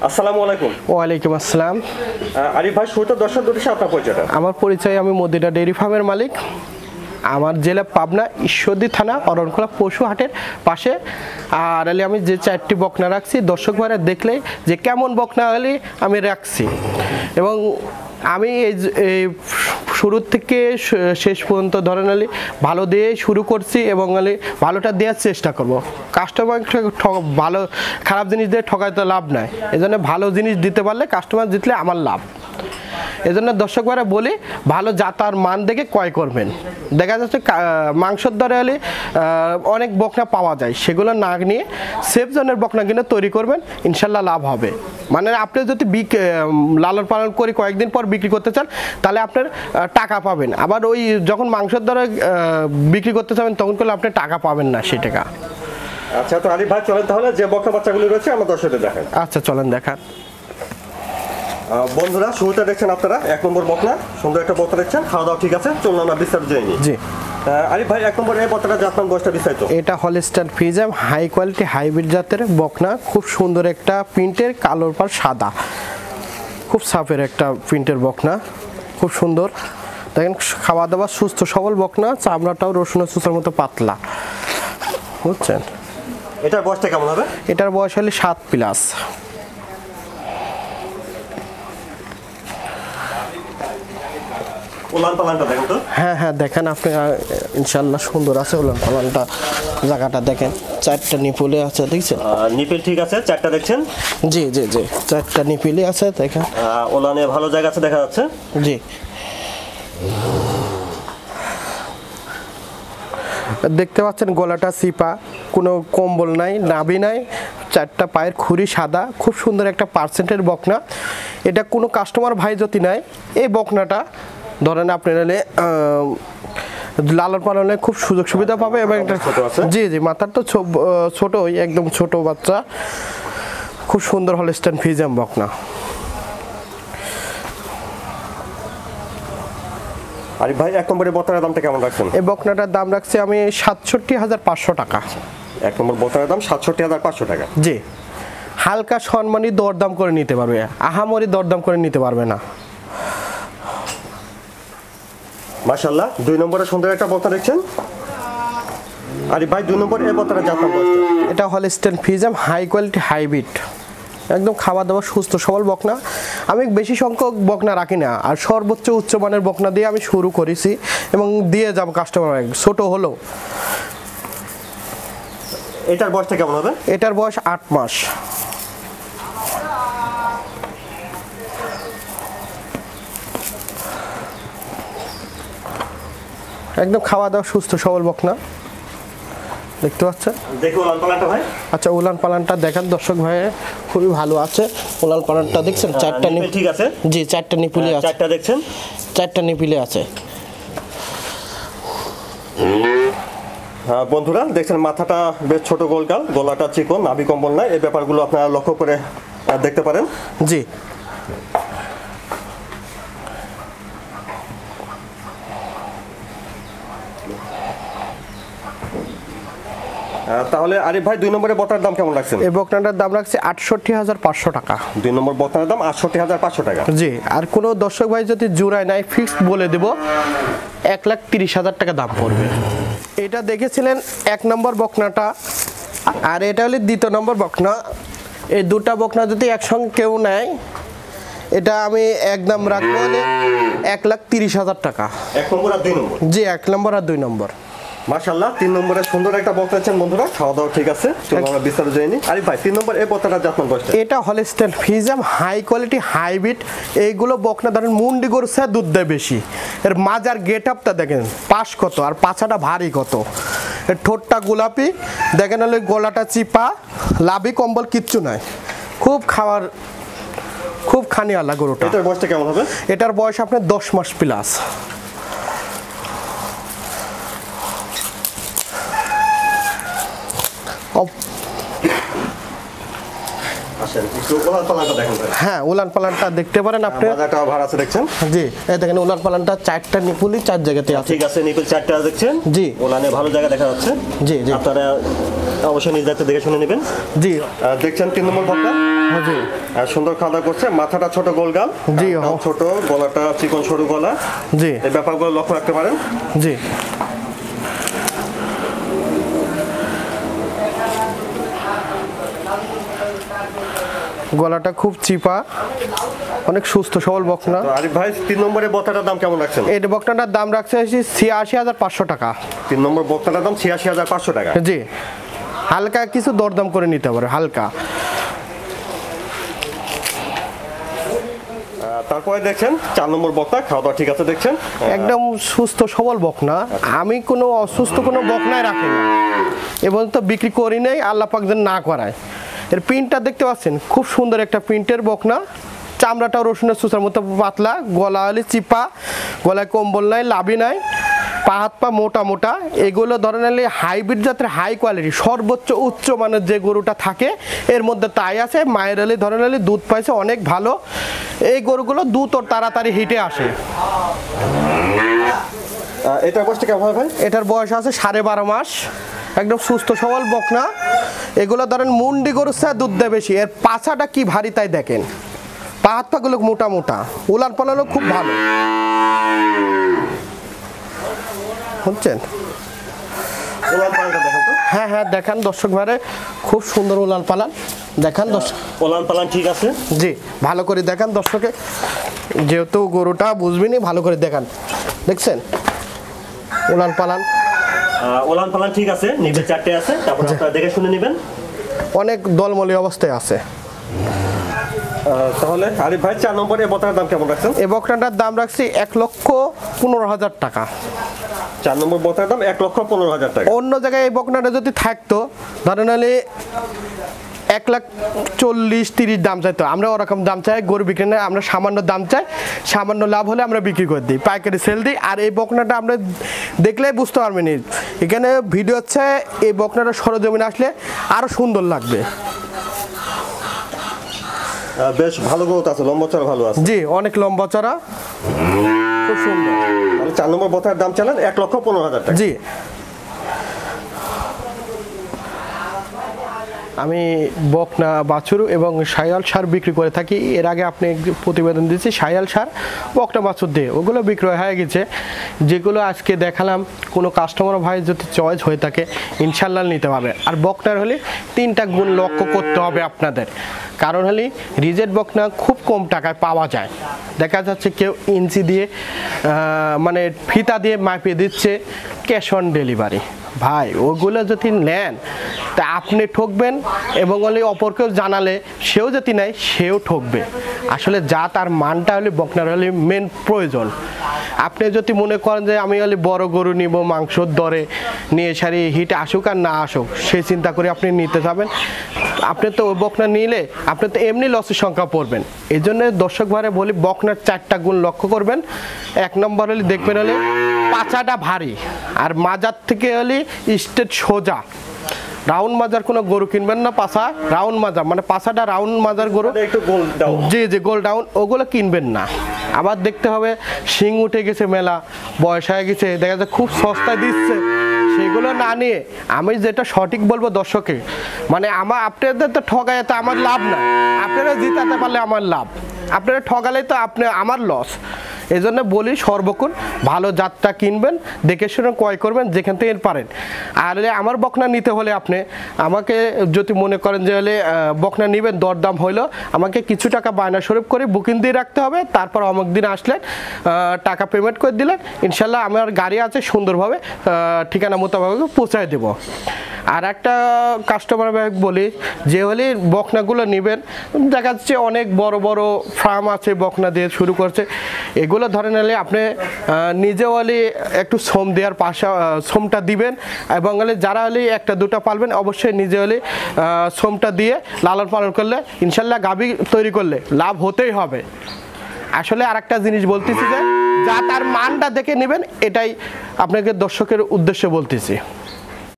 আসসালামু আলাইকুম। ওয়ালাইকুম আসসালাম। আরিফ ভাই, শুরুতে দর্শকদের উদ্দেশ্যে আপনার পরিচয়টা। আমার পরিচয়, আমি মদিনা ডেইরি ফার্মের মালিক। আমার জেলা পাবনা, ঈশ্বরদী থানা, অরণখোলা পশু হাটের পাশে। আর আমি যে 4টি বকনা রাখছি, দর্শক ভাইরা দেখলে যে কেমন বকনা আমি রাখছি, এবং আমি এই শুরু থেকে শেষ পর্যন্ত ধরেন ভালো দিয়ে শুরু করছি, এবং ভালোটা দেওয়ার চেষ্টা করব। কাস্টমার ভালো খারাপ জিনিস দিয়ে ঠকাইতে লাভ নাই, এজন্য ভালো জিনিস দিতে পারলে কাস্টমার জিতলে আমার লাভ। এজন্য দর্শক ভাইরা বলি, ভালো জাতার মান দেখে ক্রয় করবেন। দেখা যাচ্ছে মাংসের দরে অনেক বকনা পাওয়া যায়, সেগুলো না নিয়ে সেফ জনের বকনা কিনে তৈরি করবেন, ইনশাল্লাহ লাভ হবে। মানে আপনি যদি লালন পালন করে কয়েকদিন পর বিক্রি করতে চান, তাহলে আপনার টাকা পাবেন। আবার ওই যখন মাংসের দরে বিক্রি করতে চাবেন, তখন করলে আপনি টাকা পাবেন না সেই টাকা। আচ্ছা, তো আরিফ ভাই চলেন তাহলে যে বকনা বাচ্চাগুলি রয়েছে আমরা দর্শকদের দেখাই। আচ্ছা চলেন দেখান। বন্ধুরা, শুরুতে দেখছেন আপনারা 1 নম্বর বকনা, সুন্দর একটা বকনা দেখছেন, খাওয়া দাওয়া ঠিক আছে, চলুন আমরা বিস্তারিত জেনে নিই। জি আরিফ ভাই, 1 নম্বর এই বকনাটা জাতমান বয়সটা বিস্তারিত। এটা Holstein Friesian high quality hybrid জাতের বকনা, খুব সুন্দর একটা প্রিন্টের, কালোর পর সাদা, খুব সাফের একটা প্রিন্টের বকনা, খুব সুন্দর। দেখেন খাওয়া দাওয়া সুস্থ সবল বকনা, চামড়াটাও রসুন সুসের মতো পাতলা, বুঝছেন। এটার বয়সটা কেমন হবে? এটার বয়স হলে 7+। উলান পালানটা দেখেন তো। হ্যাঁ দেখেন আপনি, ইনশাল্লাহ সুন্দর আছে উলান পালানটা। জায়গাটা দেখেন, 4টা নিপুলে আছে, দেখছেন? নিপিল ঠিক আছে, 4টা দেখছেন? জি 4টা নিপিলে আছে, দেখেন। উলানে ভালো জায়গা আছে দেখা যাচ্ছে। জি দেখতে পাচ্ছেন, গলাটা চিপা, কোনো কম্বল নাই, নাভি নাই, 4টা পায়ের খুরি সাদা, খুব সুন্দর একটা পার্সেন্টের বকনা। এটা কোনো কাস্টমার ভাই যদি নাই, এই বকনাটা ধরেন আপনার লালন পালনে খুব সুযোগ সুবিধা পাবে। এবং একটা জি মাথার তো ছোট, একদম ছোট বাচ্চা, খুব সুন্দর হলস্টাইন ফ্রিজিয়ান বকনা। আরিফ ভাই, 1 নম্বরের বকনার দামটা কেমন রাখছেন? এই বকনাটার দাম রাখছি আমি ৬৭,৫০০ টাকা। 1 নম্বর বকনার দাম ৬৭,৫০০ টাকা। জি, হালকা সম্মানী দরদাম করে নিতে পারবে, আহামরি দরদাম করে নিতে পারবে না। মাশাআল্লাহ, 2 নম্বরে সুন্দর একটা বকনা দেখছেন। আরিফ ভাই, 2 নম্বর এই বকনার জাতমান বয়সটা। এটা Holstein Friesian high quality hybrid, একদম খাওয়া দাওয়া সুস্থ সবল বকনা। আমি বেশি সংখ্যক বকনা রাখি না, আর সর্বোচ্চ উচ্চমানের বকনা দিয়ে আমি শুরু করেছি, এবং দিয়ে যাব কাস্টমার ছোট হলো। এটার বয়সটা কেমন হবে? এটার বয়স 8 মাস। একদম খাওয়া দাওয়া সুস্থ সবল বকনা, দেখতে পাচ্ছেন। দেখো উলান পালানটা ভাই। আচ্ছা, উলান পালানটা দেখেন দর্শক ভাই, খুবই ভালো আছে উলান পালানটা, দেখছেন? 4টা নিপিল ঠিক আছে। জি 4টা নিপিলে আছে। 4টা দেখছেন? 4টা নিপিলে আছে। বন্ধুরা দেখছেন, মাথাটা বেশ ছোট গোলগাল, গলাটা চিকন, নাভি কম্বল নাই, এই ব্যাপারগুলো আপনারা লক্ষ্য করে দেখতে পারেন। জি তাহলে আরিফ ভাই, 2 নম্বরের বকনার দাম কেমন রাখছেন? এই বকনাটার দাম রাখছে ৬৮,৫০০ টাকা। 2 নম্বর বকনার দাম ৬৮,৫০০ টাকা। জি, আর কোনো দর্শক ভাই যদি জোড়ায় নাই, ফিক্সড বলে দেব 1,30,০০০ টাকা দাম পড়বে। এটা দেখেছিলেন 1 নম্বর বকনাটা, আর এটা হলো 2 নম্বর বকনা। এই দুটা বকনা যদি একসঙ্গে কেউ নেয়, এটা আমি একদম রাখবো 1,30,০০০ টাকা। 1 নম্বর আর 2 নম্বর? জি, 1 নম্বর আর 2 নম্বর। মাশাআল্লাহ, 3 নম্বরে সুন্দর একটা বকনা আছেন বন্ধুরা, খাওয়া দাওয়া ঠিক আছে, চলুন আমরা বিস্তারিত জেনে নিই। আরিফ ভাই, 3 নম্বর এই বকনাটার জাতমান বয়সটা? এটা Holstein Friesian high quality hybrid. এইগুলো বকনা ধরেন মুন্ডি গরুর চেয়ে দুধ দেয় বেশি। এর মাজার গেট আপটা দেখেন, পাশ কত, আর পাছাটা ভারী কত। এর ঠোঁটটা গোলাপি, দেখেন হলে গলাটা চিপা, লাভি কম্বল কিচ্ছু নাই, খুব খাওয়ার, খুব খানিওয়ালা গরুটা। এটার বয়সটা কেমন হবে? এটার বয়স আপনার 10 মাস প্লাস। হ্যাঁ, উলান পালানটা দেখতে পারেন আপনি, বাজারটা ভার আছে দেখছেন। জি এই দেখেন উলান পালানটা 4টা নিপুলি 4 জায়গাতে আছে। ঠিক আছে, নিপুল 4টা দেখছেন। জি, উলানে ভালো জায়গা দেখা যাচ্ছে। জি আপনারা অবশ্যই নিজ দায়িত্বে দেখে শুনে নেবেন। জি দেখছেন 3 নম্বর বকনা। জি আর সুন্দর খাওয়া দাওয়া করছে, মাথাটা ছোট গোলগাল, জি, কানটাও ছোট, গলাটা চিকন সরু গলা, জি এই ব্যাপারগুলো লক্ষ্য রাখতে পারেন। জি গলাটা খুব চিপা, অনেক সুস্থ সবল বকনা। তো আরিফ ভাই 3 নম্বরের বকনাটার দাম কেমন রাখছেন? এই বকনাটার দাম রাখছে ৮৬,৫০০ টাকা। 3 নম্বর বকনাটার দাম ৮৬,৫০০ টাকা। জি, হালকা কিছু দরদাম করে নিতে পারে, হালকা। তারপরে দেখছেন 4 নম্বর বকনা, খাওয়া দাওয়া ঠিক আছে দেখছেন, একদম সুস্থ সবল বকনা। আমি কোনো অসুস্থ কোনো বকনায় রাখি না এবং তো বিক্রি করি নাই, আল্লাহ পাক যেন না করায়। এর প্রিন্টটা দেখতে পাচ্ছেন, খুব সুন্দর একটা প্রিন্টের বকনা। চামড়াটাও রসুনের সুসার মতো পাতলা, গলা হলে চিপা, গলায় কম্বল নাই, লাভি নাই, পা হাত পা মোটা মোটা। এগুলো ধরেন হাইব্রিড জাতের হাই কোয়ালিটি, সর্বোচ্চ উচ্চ মানের যে গরুটা থাকে এর মধ্যে তাই আছে। মায়ের আলি ধরেন দুধ পাইছে অনেক ভালো। এই গরুগুলো দুধ ওর তাড়াতাড়ি হিটে আসে। এটার বয়সটা কেমন হয় ভাই? এটার বয়স আছে 12.5 মাস, একদম সুস্থ সবল বকনা। এগুলো ধরেন মুন্ডি গরুর চেয়ে দুধ দেয় বেশি। এর পাছাটা কি ভারী তাই দেখেন, পা হাত পাগুলো মোটা মোটা, উলান পালানো খুব ভালো, বুঝছেন? ওলান পালানটা দেখেন তো। হ্যাঁ হ্যাঁ দেখান দর্শক ভাইরে, খুব সুন্দর উলান পালান দেখান দর্শক। ওলান পালান ঠিক আছে, জি ভালো করে দেখান দর্শকে, যেহেতু গরুটা বুঝবিনি, ভালো করে দেখান। দেখছেন উলান পালান? ওলান পালান ঠিক আছে, নিবে 4টে আছে, তারপর আপনারা দেখে শুনে নেবেন। অনেক দলমলি অবস্থায় আছে। তাহলে আরিফ ভাই 4 নম্বরে এই বকনার দাম কেমন রাখছেন? এই বকনাটার দাম রাখছি ১,১৫,০০০ টাকা। 4 নম্বর বকনার দাম 1,15,০০০ টাকা। অন্য জায়গায় এই বকনাটা যদি থাকতো ধরেন 1,40,30 দাম চাইতো, আমরা ওরকম দাম চাই গরু বিক্রি না, আমরা সামান্য দাম চাই, সামান্য লাভ হলে আমরা বিক্রি করে দিই, পাইকারি সেল দিই। আর এই বকনাটা আমরা দেখলেই বুঝতে পারবেন, এখানে ভিডিও হচ্ছে, এই বকনাটা সরজমিনে আসলে আরো সুন্দর লাগবে। বেশ ভালো গ্রোথ আছে, লম্বা চড়া ভালো আছে। জি অনেক লম্বা চড়া, খুব সুন্দর। তাহলে 4 নম্বর বকনার দাম চালান 1,15,০০০ টাকা। জি আমি বকনা বাছুর এবং শায়াল সার বিক্রি করে থাকি। এর আগে আপনি প্রতিবেদন দিয়েছি শায়াল সার বকনা বাছুর দিয়ে, ওগুলো বিক্রয় হয়ে গেছে। যেগুলো আজকে দেখালাম, কোনো কাস্টমার ভাই যদি চয়েস হয়ে থাকে ইনশাল্লাহ নিতে পারবে। আর বকনার হলে 3টা গুণ লক্ষ্য করতে হবে আপনাদের, কারণ হলে রিজেক্ট বকনা খুব কম টাকায় পাওয়া যায়। দেখা যাচ্ছে কেউ ইঞ্চি দিয়ে মানে ফিতা দিয়ে মাপিয়ে দিচ্ছে, ক্যাশ অন ডেলিভারি। ভাই ওগুলো যদি নেন তা আপনি ঠকবেন, এবং অপরকেও জানালে সেও যদি নেয় সেও ঠকবে। আসলে যা তার মানটা হলে বকনার হলে মেন প্রয়োজন। আপনি যদি মনে করেন যে আমি বড় গরু নিব, মাংসর দরে নিয়ে সারি হিট আসুক আর না আসুক সেই চিন্তা করে আপনি নিতে যাবেন, আপনি তো ওই বকনা নিলে আপনি তো এমনি লসের সংখ্যা পড়বেন। এই জন্য দর্শক ভাইরা বলি বকনার 4টা গুণ লক্ষ্য করবেন। 1 নম্বর হলে দেখবেন পাছাটা ভারী, আর মাজার থেকে স্ট্রেট সোজা। রাউন্ড মাজার কোনো গরু কিনবেন না, পাছা রাউন্ড মাজার মানে পাছাটা রাউন্ড মাজার গরু, একটু গোল ডাউন, জি জি গোল ডাউন, ওগুলো কিনবেন না। আবার দেখতে হবে শিং উঠে গেছে, মেলা বয়স হয়ে গেছে, দেখা যায় খুব সস্তায় দিচ্ছে, সেগুলো না নিয়ে আমি যেটা সঠিক বলবো দর্শকে, মানে আপনাদের তো ঠকায় তো আমার লাভ না, আপনারা জিতাতে পারলে আমার লাভ, আপনারা ঠকালে তো আমার লস। এই জন্য বলি সর্বক্ষণ ভালো জাতটা কিনবেন, দেখে শুনে ক্রয় করবেন যেখান থেকে পারেন। আর আমার বকনা নিতে হলে আপনি আমাকে যদি মনে করেন যে বকনা নেবেন, দরদাম হইলো, আমাকে কিছু টাকা বায়না স্বরূপ করে বুকিং দিয়ে রাখতে হবে। তারপর অমুক দিন আসলেন, টাকা পেমেন্ট করে দিলেন, ইনশাল্লাহ আমার গাড়ি আছে, সুন্দরভাবে ঠিকানা মোতাবেক পৌঁছায় দেব। আর একটা কাস্টমার বলি, যে বকনাগুলো নেবেন, দেখা যাচ্ছে অনেক বড় বড় ফার্ম আছে বকনা দিয়ে শুরু করছে, এগুলো ধরে নিলে আপনি নিজেও একটু শ্রম দেওয়ার শ্রমটা দিবেন, এবং যারা 1টা 2টা পালবেন অবশ্যই নিজে শ্রমটা দিয়ে লালন পালন করলে ইনশাল্লাহ গাভী তৈরি করলে লাভ হতেই হবে। আসলে আরেকটা জিনিস বলতেছি যে যা তার মানটা দেখে নেবেন, এটাই আপনাকে দর্শকের উদ্দেশ্যে বলতেছি।